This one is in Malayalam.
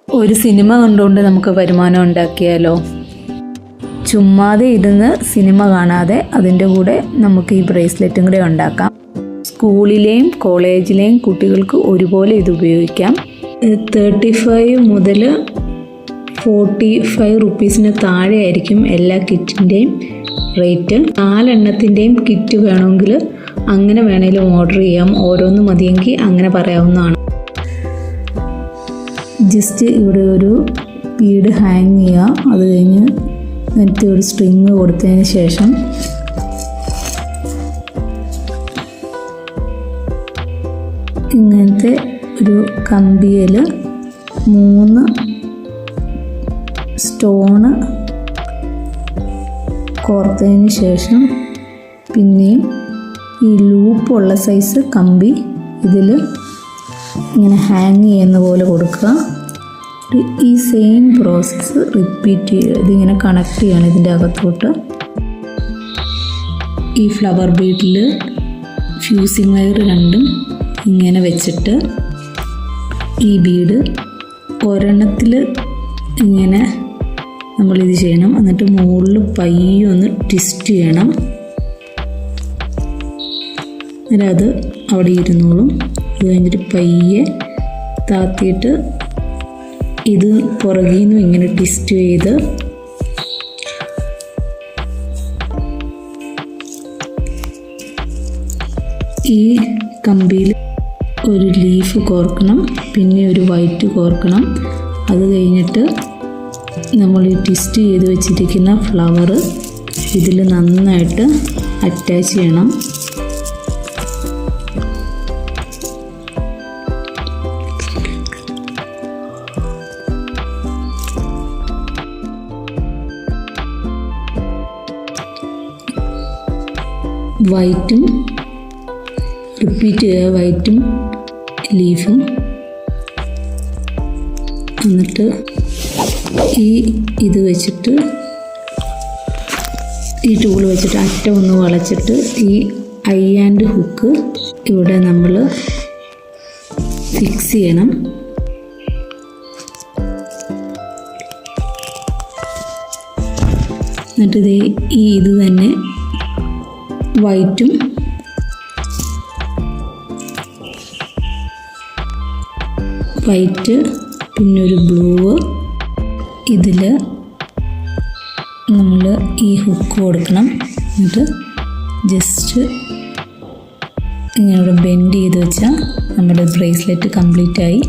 ഒരു സിനിമ കണ്ടുകൊണ്ട് നമുക്ക് വരുമാനം ഉണ്ടാക്കിയാലോ? ചുമ്മാതെ ഇരുന്ന് സിനിമ കാണാതെ അതിൻ്റെ കൂടെ നമുക്ക് ഈ ബ്രേസ്ലെറ്റും കൂടെ ഉണ്ടാക്കാം. സ്കൂളിലെയും കോളേജിലെയും കുട്ടികൾക്ക് ഒരുപോലെ ഇത് ഉപയോഗിക്കാം. 35 മുതൽ 45 റുപ്പീസിന് താഴെ ആയിരിക്കും എല്ലാ കിറ്റിൻ്റെയും റേറ്റ്. 4 എണ്ണത്തിൻ്റെയും കിറ്റ് വേണമെങ്കിൽ അങ്ങനെ വേണമെങ്കിലും ഓർഡർ ചെയ്യാം. ഓരോന്ന് മതിയെങ്കിൽ അങ്ങനെ പറയാവുന്നതാണ്. ജസ്റ്റ് ഇവിടെ ഒരു ബീഡ് ഹാങ് ചെയ്യുക. അത് കഴിഞ്ഞ് എന്നിട്ട് ഒരു സ്ട്രിങ് കൊടുത്തതിന് ശേഷം ഇങ്ങനത്തെ ഒരു കമ്പിയിൽ 3 സ്റ്റോണ് കോർത്തതിന് ശേഷം പിന്നെയും ഈ ലൂപ്പുള്ള സൈസ് കമ്പി ഇതിൽ ഇങ്ങനെ ഹാങ് ചെയ്യുന്ന പോലെ കൊടുക്കുക. ഈ സെയിം പ്രോസസ്സ് റിപ്പീറ്റ് ചെയ്യുക. ഇതിങ്ങനെ കണക്ട് ചെയ്യണം ഇതിൻ്റെ അകത്തോട്ട്. ഈ ഫ്ലവർ ബീഡിൽ ഫ്യൂസിങ് വയർ രണ്ടും ഇങ്ങനെ വെച്ചിട്ട് ഈ ബീഡ് ഒരെണ്ണത്തിൽ ഇങ്ങനെ നമ്മളിത് ചെയ്യണം. എന്നിട്ട് മുകളിൽ പയ്യെ ഒന്ന് ട്വിസ്റ്റ് ചെയ്യണം. എന്നിട്ട് അത് അവിടെ ഇരുന്നോളും. അത് കഴിഞ്ഞിട്ട് പയ്യെ താത്തിയിട്ട് ഇത് പുറകിൽ നിന്നും ഇങ്ങനെ ട്വിസ്റ്റ് ചെയ്ത് ഈ കമ്പിയിൽ ഒരു ലീഫ് കോർക്കണം, പിന്നെ ഒരു വൈറ്റ് കോർക്കണം. അത് കഴിഞ്ഞിട്ട് നമ്മൾ ഈ ട്വിസ്റ്റ് ചെയ്ത് വെച്ചിരിക്കുന്ന ഫ്ലവർ ഇതിൽ നന്നായിട്ട് അറ്റാച്ച് ചെയ്യണം. വൈറ്റും റിപ്പീറ്റ് ചെയ്യുക, വൈറ്റും ലീഫും. എന്നിട്ട് ഇത് വെച്ചിട്ട് ഈ ടൂൾ വെച്ചിട്ട് അറ്റം ഒന്ന് വളച്ചിട്ട് ഈ ഐ ആൻഡ് ഹുക്ക് ഇവിടെ നമ്മൾ ഫിക്സ് ചെയ്യണം. എന്നിട്ട് ഇത് തന്നെ വൈറ്റും വൈറ്റ് പിന്നെ ഒരു ബ്ലൂ ഇതിൽ നമ്മൾ ഈ ഹുക്ക് കൊടുക്കണം. എന്നിട്ട് ജസ്റ്റ് ഇങ്ങനെ ബെൻഡ് ചെയ്ത് വെച്ചാൽ നമ്മുടെ ബ്രേസ്ലെറ്റ് കംപ്ലീറ്റ് ആയി.